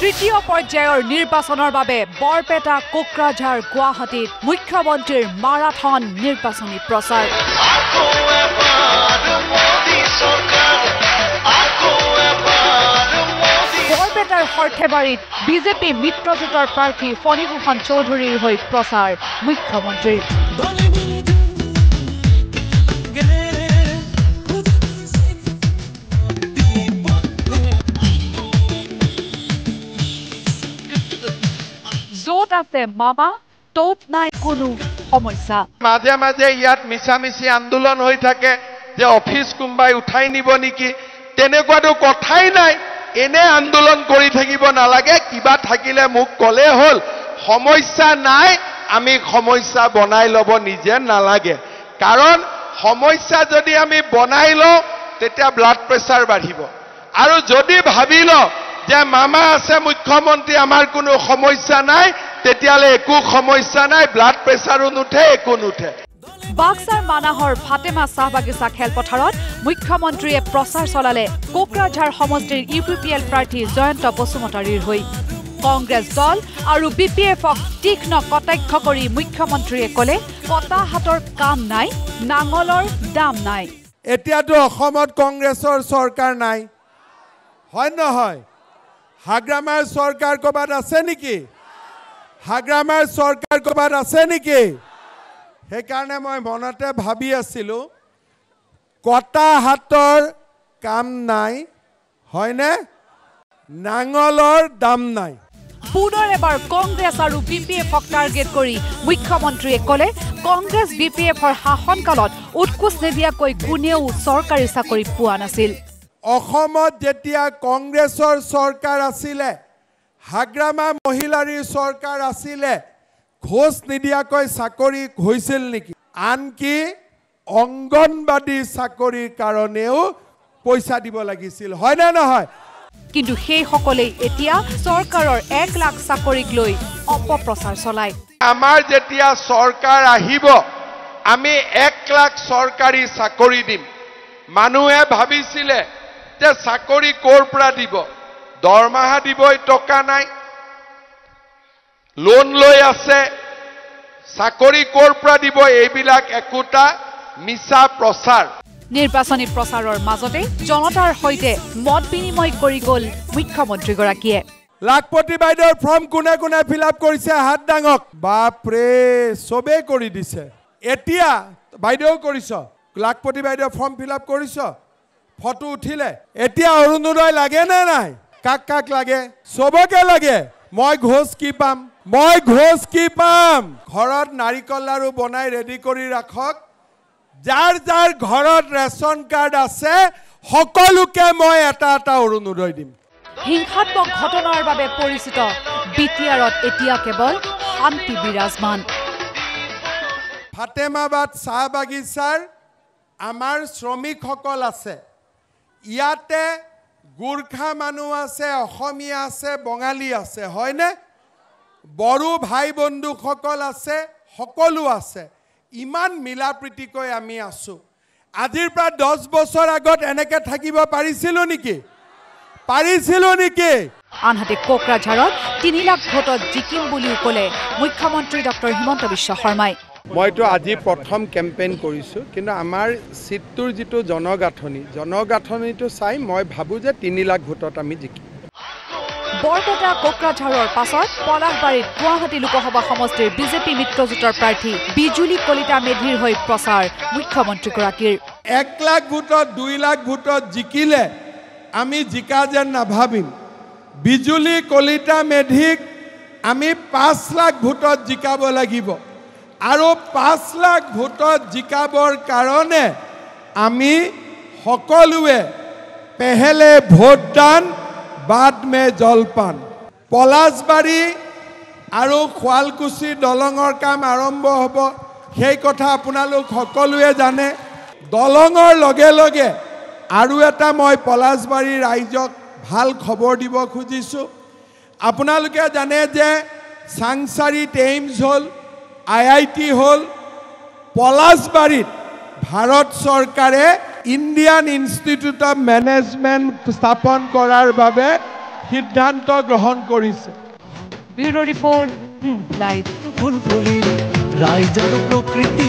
তৃতীয় পৰ্যায়ৰ নিৰ্বাচনৰ বাবে বৰপেটা কোকৰাঝাৰ গুৱাহাটীত মুখ্যমন্ত্ৰীৰ মাৰাথন নিৰ্বাচনী প্ৰচাৰ বৰপেটাৰ সৰ্থেবাৰীত বিজেপি মিত্ৰজোঁটৰ প্ৰাৰ্থী ফণীভূষণ চৌধুৰীৰ হৈ প্ৰচাৰ মুখ্যমন্ত্ৰীৰ য'ত আছে মামা ত'ত নাই কোনো সমস্যা মাজে মাজে ইয়াত মিছামিছি আন্দোলন হৈ থাকে যে অফিচ কোনোবাই উঠাই নিব নেকি তেনেকুৱাটো কথাই নাই এনে আন্দোলন কৰি থাকিব নালাগে কিবা থাকিলে মোক ক'লে হ'ল সমস্যা নাই আমি সমস্যা বনাই ল'ব নিজে নালাগে কাৰণ সমস্যা যদি আমি বনাই লওঁ তেতিয়া ব্লাড প্ৰেছাৰ বাঢ়িব আৰু যদি ভাবি লওঁ যে মামা আছে মুখ্যমন্ত্ৰী আমাৰ কোনো সমস্যা নাই তেতিয়ালে একো সমস্যা নাই ব্লাড প্ৰেছাৰো নুঠে একো নুঠে বাক্সাৰ মানাহৰ ফাতেমা চাহ বাগিচা খেলপথাৰত মুখ্যমন্ত্ৰীয়ে প্ৰচাৰ চলালে কোকৰাঝাৰ সমষ্টিৰ ইউপিপিএল প্ৰাৰ্থী জয়ন্ত বসুমতাৰীৰ হৈ কংগ্ৰেছ দল আৰু বিপিএফক তীক্ষ্ণ কটাক্ষ কৰি মুখ্যমন্ত্ৰীয়ে ক'লে কটা হাতৰ কাম নাই নাঙলৰ দাম নাই এতিয়াতো অসমত কংগ্ৰেছৰ চৰকাৰ নাই হয় নহয় হাগ্ৰামাৰ চৰকাৰ ক'বাত আছে নেকি হাগ্ৰামাৰ চৰকাৰ ক'বাত আছে নেকি সেইকাৰণে মই মনতে ভাবি আছিলোঁ কটা হাতৰ কাম নাই হয়নে নাঙলৰ দাম নাই পুনৰ এবাৰ কংগ্ৰেছ আৰু বিপিএফক টাৰ্গেট কৰি মুখ্যমন্ত্ৰীয়ে ক'লে কংগ্ৰেছ বিপিএফৰ শাসনকালত উৎকোচ নিদিয়াকৈ কোনেও চৰকাৰী চাকৰি পোৱা নাছিল অসমত যেতিয়া কংগ্ৰেছৰ চৰকাৰ আছিলে হাগ্ৰামা মহিলাৰীৰ চৰকাৰ আছিলে ঘোষ নিদিয়াকৈ চাকৰি হৈছিল নেকি আনকি অংগনবাদী চাকৰিৰ কাৰণেও পইচা দিব লাগিছিল হয় না নহয় কিন্তু সেই সকলেই এতিয়া চৰকাৰৰ 1 লাখ চাকৰিক লৈ অপপ্ৰচাৰ চলায় আমাৰ যেতিয়া চৰকাৰ আহিব আমি 1 লাখ চৰকাৰী চাকৰি দিম মানুহে ভাবিছিলে যে চাকৰি ক'ৰ পৰা দিব দৰমহা দিবই টকা নাই লোন লৈ আছে চাকৰি ক'ৰ পৰা দিব এইবিলাক একোটা মিছা প্ৰচাৰ নিৰ্বাচনী প্ৰচাৰৰ মাজতে জনতাৰ সৈতে মত বিনিময় কৰি গ'ল মুখ্যমন্ত্ৰীগৰাকীয়ে লাখপতি বাইদেউৰ ফৰ্ম কোনে কোনে ফিল আপ কৰিছে হাত ডাঙক বাপৰে চবেই কৰি দিছে এতিয়া বাইদেউ কৰিছ লাখপতি বাইদেউৰ ফৰ্ম ফিল আপ কৰিছ ফটো উঠিলে এতিয়া অৰুণোদয় লাগে নে নাই কাক কাক লাগে চবকে লাগে মই ঘোষ কি পাম ঘৰত নাৰিকল লাৰু বনাই ৰেডি কৰি ৰাখক যাৰ যাৰ ঘৰত ৰেচন কাৰ্ড আছে সকলোকে মই এটা এটা অৰুণোদয় দিম হিংসাত্মক ঘটনাৰ বাবে পৰিচিত বিটিআৰত এতিয়া কেৱল শান্তি বিৰাজমান ফাতেমাবাদ চাহ বাগিচাৰ আমাৰ শ্ৰমিকসকল আছে ইয়াতে গুৰ্খা মানুহ আছে অসমীয়া আছে বঙালী আছে হয়নে বড়ো ভাই বন্ধুসকল আছে সকলো আছে ইমান মিলাপ্ৰীতিকৈ আমি আছো আজিৰ পৰা 10 বছৰ আগত এনেকে থাকিব পাৰিছিলো নেকি আনহাতে কোকৰাঝাৰত 3 লাখ ভোটত জিকিম বুলিও ক'লে মুখ্যমন্ত্ৰী ডক্টৰ হিমন্ত বিশ্ব শৰ্মাই মইতো আজি প্ৰথম কেম্পেইন কৰিছো কিন্তু আমাৰ সিটটোৰ যিটো জনগাঁথনিটো চাই মই ভাবো যে 3 লাখ ভোটত আমি জিকিম বৰপেটা কোকৰাঝাৰৰ পাছত পলাশবাৰীত গুৱাহাটী লোকসভা সমষ্টিৰ বিজেপি মিত্ৰজোঁটৰ প্ৰাৰ্থী বিজুলী কলিতা মেধিৰ হৈ প্ৰচাৰ মুখ্যমন্ত্ৰীগৰাকীৰ 1 লাখ ভোটত 2 লাখ ভোটত জিকিলে আমি জিকা যেন নাভাবিম বিজুলী কলিতা মেধিক আমি 5 লাখ ভোটত জিকাব লাগিব আৰু 5 লাখ ভোটত জিকাবৰ কাৰণে আমি সকলোৱে পেহেলে ভোটদান बाद में जलपान पलाशबारी আৰু শুৱালকুছি দলঙৰ কাম আৰম্ভ হ'ব সেই কথা আপোনালোক সকলোৱে জানে দলঙৰ লগে লগে আৰু এটা মই পলাশবাৰী ৰাইজক ভাল খবৰ দিব খুজিছো আপোনালোকে জানে যে সাংসাৰীত এইমছ হল আইআইটি হল পলাশবাৰীত ভাৰত চৰকাৰে ইণ্ডিয়ান ইনষ্টিটিউট অফ মেনেজমেণ্ট স্থাপন কৰাৰ বাবে সিদ্ধান্ত গ্ৰহণ কৰিছে। Bureau report live. ফুলফুলি ৰাইজৰ প্ৰকৃতি